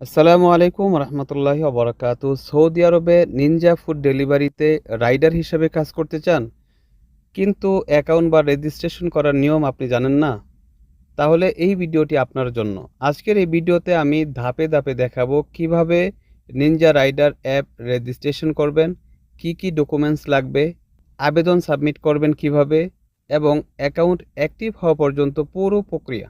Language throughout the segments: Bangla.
আসসালামু আলাইকুম রহমতুল্লাহি ওবরাকাতু। সৌদি আরবে নিনজা ফুড ডেলিভারিতে রাইডার হিসেবে কাজ করতে চান, কিন্তু অ্যাকাউন্ট বা রেজিস্ট্রেশন করার নিয়ম আপনি জানেন না? তাহলে এই ভিডিওটি আপনার জন্য। আজকের এই ভিডিওতে আমি ধাপে ধাপে দেখাবো কিভাবে নিনজা রাইডার অ্যাপ রেজিস্ট্রেশন করবেন, কি কি ডকুমেন্টস লাগবে, আবেদন সাবমিট করবেন কিভাবে এবং অ্যাকাউন্ট অ্যাক্টিভ হওয়া পর্যন্ত পুরো প্রক্রিয়া।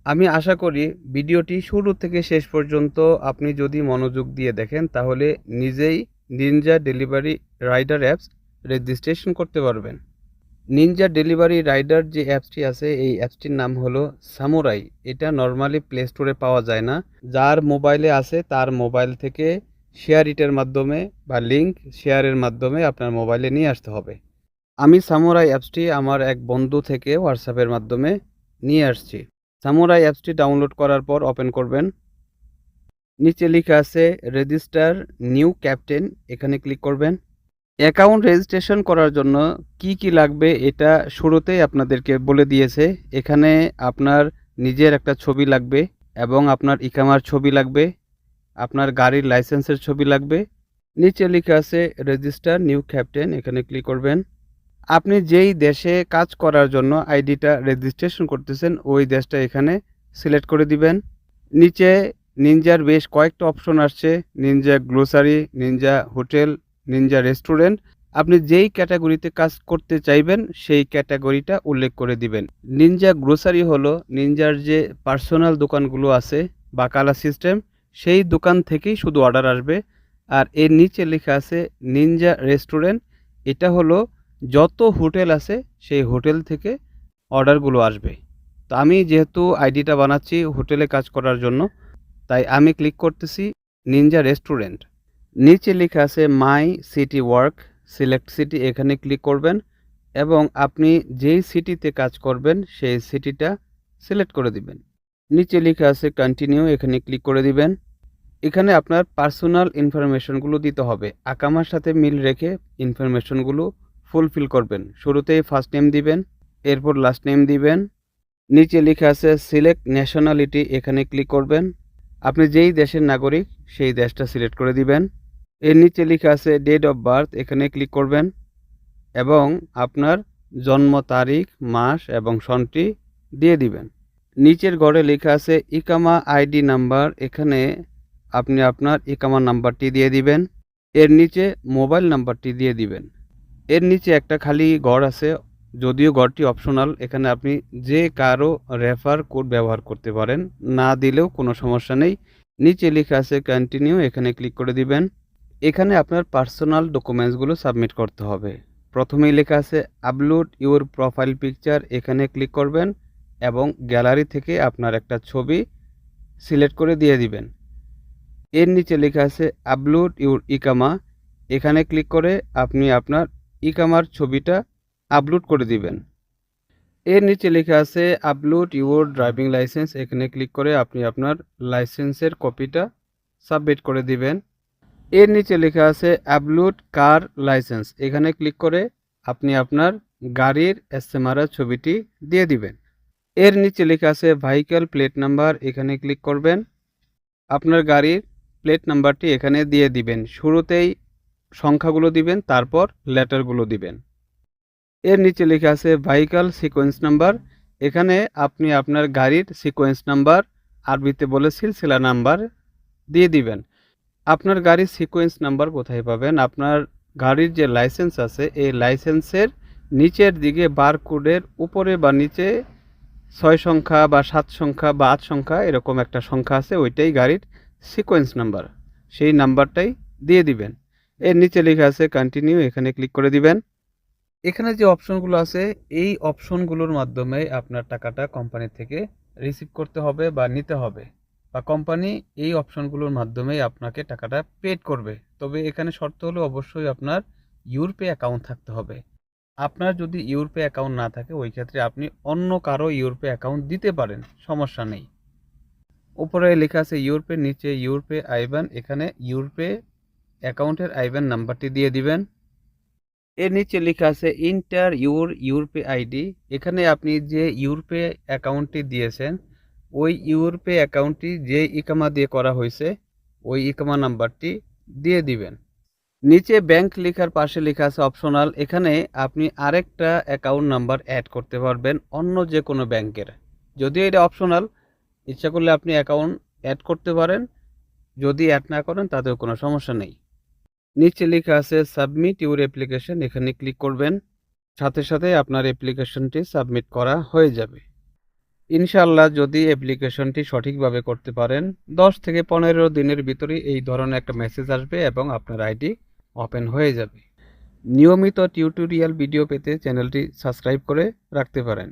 আমি আশা করি ভিডিওটি শুরু থেকে শেষ পর্যন্ত আপনি যদি মনোযোগ দিয়ে দেখেন তাহলে নিজেই Ninja delivery rider apps registration করতে পারবেন। নিনজা ডেলিভারি রাইডার যে অ্যাপসটি আছে এই অ্যাপসটির নাম হলো সামুরাই। এটা নর্মালি প্লে স্টোরে পাওয়া যায় না। যার মোবাইলে আছে তার মোবাইল থেকে শেয়ার ইটের মাধ্যমে বা লিঙ্ক শেয়ারের মাধ্যমে আপনার মোবাইলে নিয়ে আসতে হবে। আমি সামুরাই অ্যাপসটি আমার এক বন্ধু থেকে হোয়াটসঅ্যাপের মাধ্যমে নিয়ে আসছি। সামুরাই অ্যাপসটি ডাউনলোড করার পর ওপেন করবেন। নিচে লেখা আছে রেজিস্টার নিউ ক্যাপ্টেন, এখানে ক্লিক করবেন। অ্যাকাউন্ট রেজিস্ট্রেশন করার জন্য কি কি লাগবে এটা শুরুতেই আপনাদেরকে বলে দিয়েছে। এখানে আপনার নিজের একটা ছবি লাগবে এবং আপনার ইকামার ছবি লাগবে, আপনার গাড়ির লাইসেন্সের ছবি লাগবে। নিচে লেখা আছে রেজিস্টার নিউ ক্যাপ্টেন, এখানে ক্লিক করবেন। আপনি যেই দেশে কাজ করার জন্য আইডিটা রেজিস্ট্রেশন করতেছেন ওই দেশটা এখানে সিলেক্ট করে দিবেন। নিচে নিনজার বেশ কয়েকটা অপশন আসছে, Ninja glossary, Ninja hotel, Ninja restaurant. আপনি যেই ক্যাটাগরিতে কাজ করতে চাইবেন সেই ক্যাটাগরিটা উল্লেখ করে দিবেন। নিনজা গ্লোসারি হলো নিনজার যে পার্সোনাল দোকানগুলো আছে বা কালা সিস্টেম, সেই দোকান থেকেই শুধু অর্ডার আসবে। আর এর নিচে লেখা আছে নিনজা রেস্টুরেন্ট, এটা হলো যত হোটেল আছে সেই হোটেল থেকে অর্ডারগুলো আসবে। তো আমি যেহেতু আইডিটা বানাচ্ছি হোটেলে কাজ করার জন্য, তাই আমি ক্লিক করতেছি নিনজা রেস্টুরেন্ট। নিচে লেখা আছে মাই সিটি ওয়ার্ক, সিলেক্ট সিটি, এখানে ক্লিক করবেন এবং আপনি যেই সিটিতে কাজ করবেন সেই সিটিটা সিলেক্ট করে দিবেন। নিচে লেখা আছে কন্টিনিউ, এখানে ক্লিক করে দিবেন। এখানে আপনার পার্সোনাল ইনফরমেশনগুলো দিতে হবে, আকামার সাথে মিল রেখে ইনফরমেশনগুলো ফুলফিল করবেন। শুরুতেই ফার্স্ট নেম দিবেন, এরপর লাস্ট নেম দিবেন। নিচে লেখা আছে সিলেক্ট ন্যাশনালিটি, এখানে ক্লিক করবেন। আপনি যেই দেশের নাগরিক সেই দেশটা সিলেক্ট করে দিবেন। এর নিচে লেখা আছে ডেট অফ বার্থ, এখানে ক্লিক করবেন এবং আপনার জন্ম তারিখ, মাস এবং সনটি দিয়ে দিবেন। নিচের ঘরে লেখা আছে ইকামা আইডি নাম্বার, এখানে আপনি আপনার ইকামা নাম্বারটি দিয়ে দিবেন। এর নিচে মোবাইল নাম্বারটি দিয়ে দিবেন। এর নিচে একটা খালি ঘর আছে, যদিও ঘরটি অপশনাল, এখানে আপনি যে কারো রেফার কোড ব্যবহার করতে পারেন, না দিলেও কোনো সমস্যা নেই। নিচে লেখা আছে কন্টিনিউ, এখানে ক্লিক করে দিবেন। এখানে আপনার পার্সোনাল ডকুমেন্টসগুলো সাবমিট করতে হবে। প্রথমেই লেখা আছে আপলোড ইউর প্রোফাইল পিকচার, এখানে ক্লিক করবেন এবং গ্যালারি থেকে আপনার একটা ছবি সিলেক্ট করে দিয়ে দিবেন। এর নিচে লেখা আছে আপলোড ইউর ইকামা, এখানে ক্লিক করে আপনি আপনার ইকামার ছবিটা আপলোড করে দিবেন। এর নিচে লেখা আছে আপলোড ইউর ড্রাইভিং লাইসেন্স, এখানে ক্লিক করে আপনি আপনার লাইসেন্সের কপিটা সাবমিট করে দিবেন। এর নিচে লেখা আছে আপলোড কার লাইসেন্স, এখানে ক্লিক করে আপনি আপনার গাড়ির এসএমআর ছবিটি দিয়ে দিবেন। এর নিচে লেখা আছে ভেহিক্যাল প্লেট নাম্বার, এখানে ক্লিক করবেন। আপনার গাড়ির প্লেট নাম্বারটি এখানে দিয়ে দিবেন। শুরুতেই সংখ্যাগুলো দিবেন, তারপর লেটারগুলো দিবেন। এর নিচে লেখা আছে ভেহিক্যাল সিকোয়েন্স নাম্বার, এখানে আপনি আপনার গাড়ির সিকোয়েন্স নাম্বার, আরবিতে বলে সিলসিলা নাম্বার দিয়ে দিবেন। আপনার গাড়ির সিকোয়েন্স নাম্বার কোথায় পাবেন? আপনার গাড়ির যে লাইসেন্স আছে এই লাইসেন্সের নিচের দিকে বারকোডের উপরে বা নিচে 6 সংখ্যা বা 7 সংখ্যা বা 8 সংখ্যা এরকম একটা সংখ্যা আছে, ওইটাই গাড়ির সিকোয়েন্স নাম্বার, সেই নাম্বারটাই দিয়ে দিবেন। এর নিচে লেখা আছে কন্টিনিউ, এখানে ক্লিক করে দিবেন। এখানে যে অপশনগুলো আছে এই অপশনগুলোর মাধ্যমে আপনার টাকাটা কোম্পানি থেকে রিসিভ করতে হবে বা নিতে হবে, বা কোম্পানি এই অপশনগুলোর মাধ্যমেই আপনাকে টাকাটা পেড করবে। তবে এখানে শর্ত হলো অবশ্যই আপনার ইউরপে অ্যাকাউন্ট থাকতে হবে। আপনার যদি ইউরপে অ্যাকাউন্ট না থাকে ওই ক্ষেত্রে আপনি অন্য কারো ইউরপে অ্যাকাউন্ট দিতে পারেন, সমস্যা নেই। উপরে লেখা আছে ইউরপে, নিচে ইউরপে আইবান, এখানে ইউরপে অ্যাকাউন্টের আইবান নাম্বারটি দিয়ে দিবেন। এর নিচে লেখা আছে ইন্টার ইউরপে আইডি, এখানে আপনি যে ইউরপে অ্যাকাউন্টটি দিয়েছেন ওই ইউরোপে অ্যাকাউন্টটি যে ইকামা দিয়ে করা হয়েছে ওই ইকামা নাম্বারটি দিয়ে দিবেন। নিচে ব্যাংক লেখার পাশে লেখা আছে অপশনাল, এখানে আপনি আরেকটা অ্যাকাউন্ট নাম্বার অ্যাড করতে পারবেন অন্য যে কোনো ব্যাংকের। যদিও এটা অপশনাল, ইচ্ছা করলে আপনি অ্যাকাউন্ট অ্যাড করতে পারেন, যদি অ্যাড না করেন তাতেও কোনো সমস্যা নেই। নিচে লেখা আছে সাবমিট ইউর অ্যাপ্লিকেশন, এখানে ক্লিক করবেন, সাথে সাথে আপনার অ্যাপ্লিকেশনটি সাবমিট করা হয়ে যাবে। ইনশাআল্লাহ যদি অ্যাপ্লিকেশনটি সঠিকভাবে করতে পারেন 10 থেকে 15 দিনের ভিতরেই এই ধরনের একটা মেসেজ আসবে এবং আপনার আইডি ওপেন হয়ে যাবে। নিয়মিত টিউটোরিয়াল ভিডিও পেতে চ্যানেলটি সাবস্ক্রাইব করে রাখতে পারেন।